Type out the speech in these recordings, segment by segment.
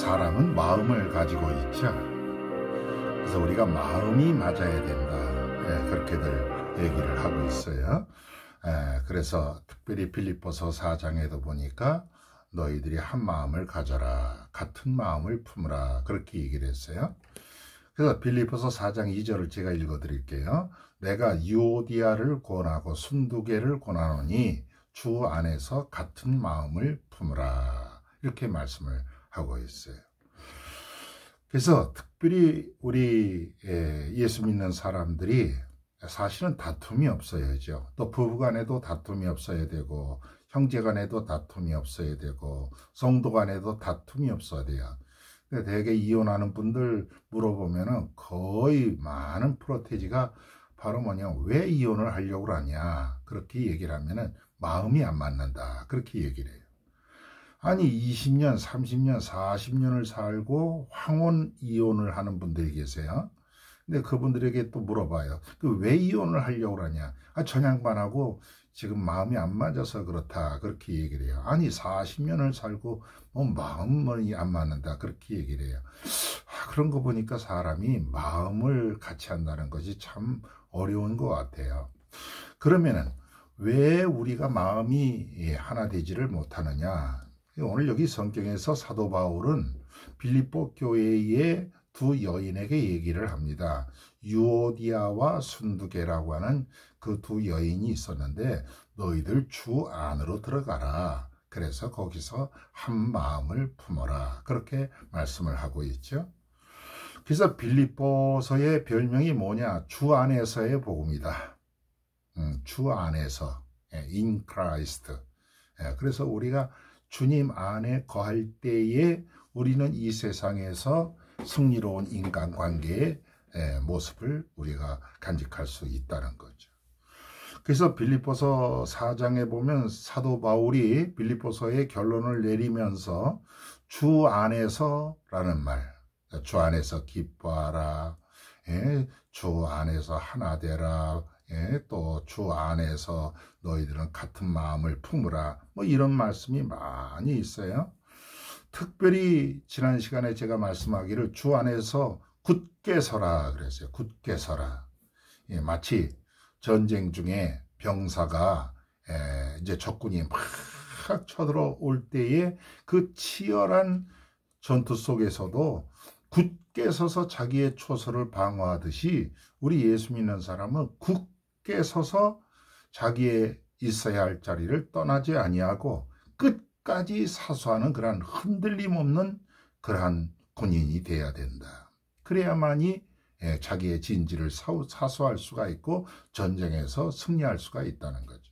사람은 마음을 가지고 있죠. 그래서 우리가 마음이 맞아야 된다. 그렇게들 얘기를 하고 있어요. 그래서 특별히 빌립보서 4장에도 보니까 너희들이 한 마음을 가져라, 같은 마음을 품으라, 그렇게 얘기를 했어요. 그래서 빌립보서 4장 2절을 제가 읽어드릴게요. 내가 유오디아를 권하고 순두개를 권하노니 주 안에서 같은 마음을 품으라, 이렇게 말씀을 하고 있어요. 그래서 특별히 우리 예수 믿는 사람들이 사실은 다툼이 없어야죠. 또 부부간에도 다툼이 없어야 되고, 형제간에도 다툼이 없어야 되고, 성도간에도 다툼이 없어야 돼요. 대개 이혼하는 분들 물어보면은 거의 많은 프로테지가 바로 뭐냐, 왜 이혼을 하려고 하냐, 그렇게 얘기를 하면은 마음이 안 맞는다, 그렇게 얘기를 해요. 아니 20년, 30년, 40년을 살고 황혼 이혼을 하는 분들이 계세요. 근데 그분들에게 또 물어봐요. 왜 이혼을 하려고 하냐? 저 양반하고 지금 마음이 안 맞아서 그렇다, 그렇게 얘기를 해요. 아니 40년을 살고 마음이 안 맞는다, 그렇게 얘기를 해요. 그런 거 보니까 사람이 마음을 같이 한다는 것이 참 어려운 것 같아요. 그러면은 왜 우리가 마음이 하나 되지를 못하느냐? 오늘 여기 성경에서 사도 바울은 빌립보 교회의 두 여인에게 얘기를 합니다. 유오디아와 순두개라고 하는 그 두 여인이 있었는데 너희들 주 안으로 들어가라. 그래서 거기서 한 마음을 품어라, 그렇게 말씀을 하고 있죠. 그래서 빌립보서의 별명이 뭐냐? 주 안에서의 복음이다. 주 안에서, in Christ. 그래서 우리가 주님 안에 거할 때에 우리는 이 세상에서 승리로운 인간관계의 모습을 우리가 간직할 수 있다는 거죠. 그래서 빌립보서 4장에 보면 사도 바울이 빌립보서의 결론을 내리면서 주 안에서라는 말, 주 안에서 기뻐하라, 주 안에서 하나 되라, 또 주 안에서 너희들은 같은 마음을 품으라, 이런 말씀이 많이 있어요. 특별히 지난 시간에 제가 말씀하기를 주 안에서 굳게 서라 그랬어요. 굳게 서라. 마치 전쟁 중에 병사가 이제 적군이 막 쳐들어올 때에 그 치열한 전투 속에서도 굳게 서서 자기의 초소를 방어하듯이 우리 예수 믿는 사람은 굳게 서서 자기의 있어야 할 자리를 떠나지 아니하고 끝까지 사수하는 그러한 흔들림 없는 그러한 군인이 되어야 된다. 그래야만이 자기의 진지를 사수할 수가 있고 전쟁에서 승리할 수가 있다는 거죠.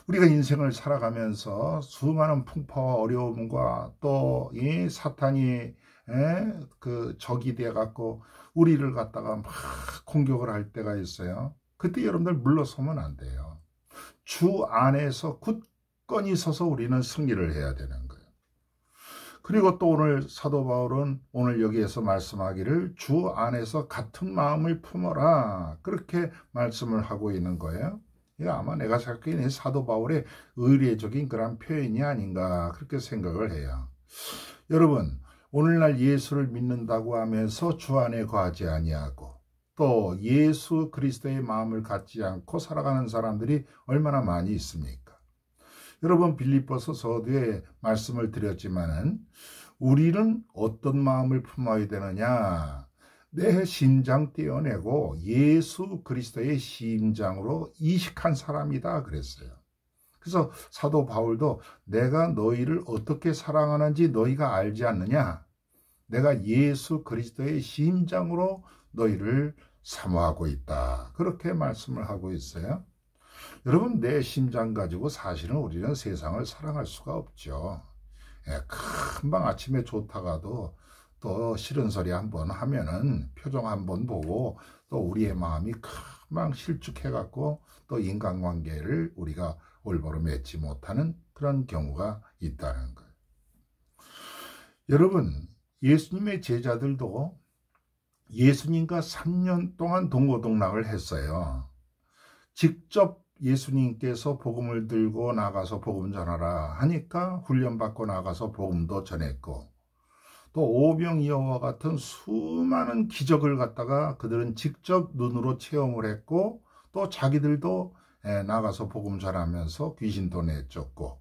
우리가 인생을 살아가면서 수많은 풍파와 어려움과 또 이 사탄이 그 적이 되어갖고 우리를 갖다가 막 공격을 할 때가 있어요. 그때 여러분들 물러서면 안 돼요. 주 안에서 굳건히 서서 우리는 승리를 해야 되는 거예요. 그리고 또 오늘 사도 바울은 오늘 여기에서 말씀하기를 주 안에서 같은 마음을 품어라, 그렇게 말씀을 하고 있는 거예요. 이거 아마 내가 생각하기에는 사도 바울의 의례적인 그런 표현이 아닌가, 그렇게 생각을 해요. 여러분, 오늘날 예수를 믿는다고 하면서 주 안에 거하지 아니하고 또 예수 그리스도의 마음을 갖지 않고 살아가는 사람들이 얼마나 많이 있습니까? 여러분, 빌립보서 서두에 말씀을 드렸지만은 우리는 어떤 마음을 품어야 되느냐? 내 심장 떼어내고 예수 그리스도의 심장으로 이식한 사람이다 그랬어요. 그래서 사도 바울도 내가 너희를 어떻게 사랑하는지 너희가 알지 않느냐? 내가 예수 그리스도의 심장으로 너희를 사모하고 있다, 그렇게 말씀을 하고 있어요. 여러분, 내 심장 가지고 사실은 우리는 세상을 사랑할 수가 없죠. 금방 아침에 좋다가도 또 싫은 소리 한번 하면은 표정 한번 보고 또 우리의 마음이 금방 실축해갖고 또 인간관계를 우리가 올바로 맺지 못하는 그런 경우가 있다는 거예요. 여러분, 예수님의 제자들도 예수님과 3년 동안 동고동락을 했어요. 직접 예수님께서 복음을 들고 나가서 복음 전하라 하니까 훈련받고 나가서 복음도 전했고, 또 오병이어와 같은 수많은 기적을 갖다가 그들은 직접 눈으로 체험을 했고 또 자기들도 나가서 복음 전하면서 귀신도 내쫓고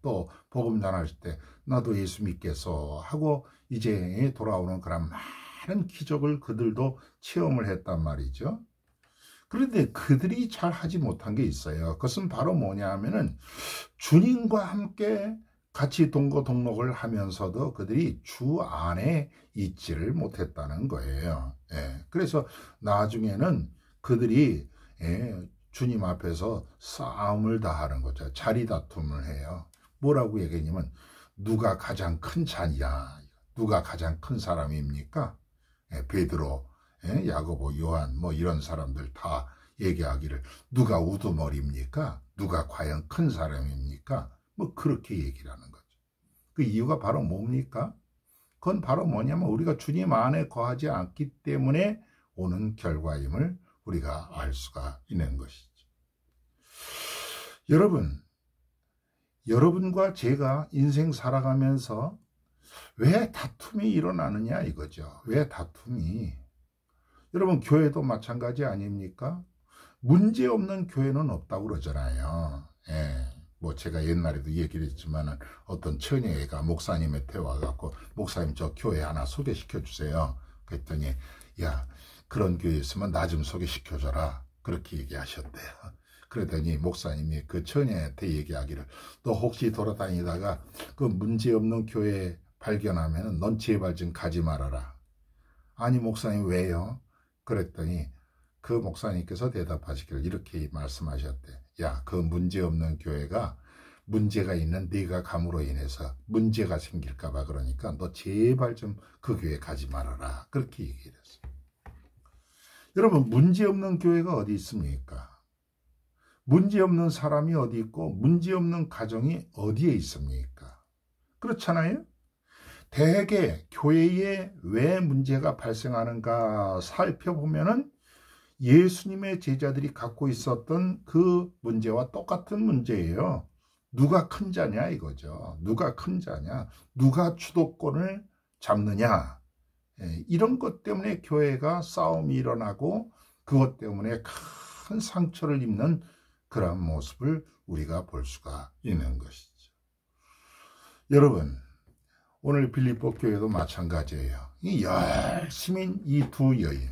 또 복음 전할 때 나도 예수 믿겠어 하고 이제 돌아오는 그런 많은 기적을 그들도 체험을 했단 말이죠. 그런데 그들이 잘 하지 못한 게 있어요. 그것은 바로 뭐냐 하면은 주님과 함께 같이 동거동록을 하면서도 그들이 주 안에 있지를 못했다는 거예요. 그래서 나중에는 그들이 주님 앞에서 싸움을 다 하는 거죠. 자리 다툼을 해요. 뭐라고 얘기했냐면 누가 가장 큰 자냐, 누가 가장 큰 사람입니까? 베드로, 야고보, 요한 뭐 이런 사람들 다 얘기하기를 누가 우두머리입니까? 누가 과연 큰 사람입니까? 뭐 그렇게 얘기를 하는 거죠. 그 이유가 바로 뭡니까? 그건 바로 뭐냐면 우리가 주님 안에 거하지 않기 때문에 오는 결과임을 우리가 알 수가 있는 것이죠. 여러분과 제가 인생 살아가면서 왜 다툼이 일어나느냐 이거죠. 왜 다툼이. 여러분 교회도 마찬가지 아닙니까? 문제없는 교회는 없다고 그러잖아요. 뭐 제가 옛날에도 얘기를 했지만 어떤 처녀애가 목사님한테 와갖고 목사님 저 교회 하나 소개시켜 주세요. 그랬더니 야 그런 교회 있으면 나 좀 소개시켜줘라 그렇게 얘기하셨대요. 그러더니 목사님이 그 처녀한테 얘기하기를 너 혹시 돌아다니다가 그 문제없는 교회 발견하면 넌 제발 좀 가지 말아라. 아니 목사님 왜요? 그랬더니 그 목사님께서 대답하시기를 이렇게 말씀하셨대. 야, 그 문제없는 교회가 문제가 있는 네가 감으로 인해서 문제가 생길까 봐 그러니까 너 제발 좀 그 교회 가지 말아라. 그렇게 얘기를 했어요. 여러분 문제없는 교회가 어디 있습니까? 문제없는 사람이 어디 있고 문제없는 가정이 어디에 있습니까? 그렇잖아요? 대개 교회에 왜 문제가 발생하는가 살펴보면은 예수님의 제자들이 갖고 있었던 그 문제와 똑같은 문제예요. 누가 큰 자냐 이거죠. 누가 큰 자냐, 누가 주도권을 잡느냐, 이런 것 때문에 교회가 싸움이 일어나고 그것 때문에 큰 상처를 입는 그런 모습을 우리가 볼 수가 있는 것이죠. 여러분 오늘 빌립보 교회도 마찬가지예요. 이 열심히 이 두 여인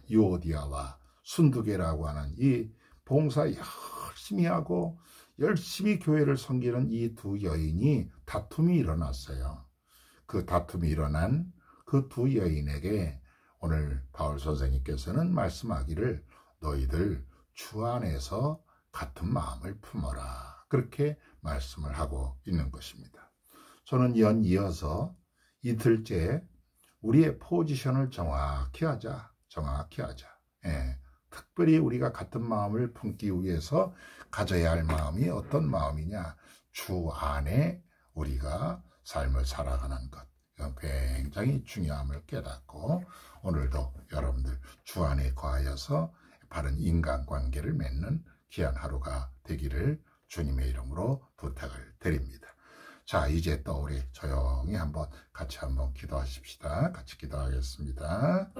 유오디아와 순두계라고 하는 이 봉사 열심히 하고 열심히 교회를 섬기는 이 두 여인이 다툼이 일어났어요. 그 다툼이 일어난 그 두 여인에게 오늘 바울 선생님께서는 말씀하기를 너희들 주 안에서 같은 마음을 품어라 그렇게 말씀을 하고 있는 것입니다. 저는 연이어서 이틀째 우리의 포지션을 정확히 하자. 특별히 우리가 같은 마음을 품기 위해서 가져야 할 마음이 어떤 마음이냐. 주 안에 우리가 삶을 살아가는 것. 이건 굉장히 중요함을 깨닫고 오늘도 여러분들 주 안에 거하여서 바른 인간관계를 맺는 귀한 하루가 되기를 주님의 이름으로 부탁을 드립니다. 자, 이제 또 우리 조용히 같이 한번 기도하십시다. 같이 기도하겠습니다.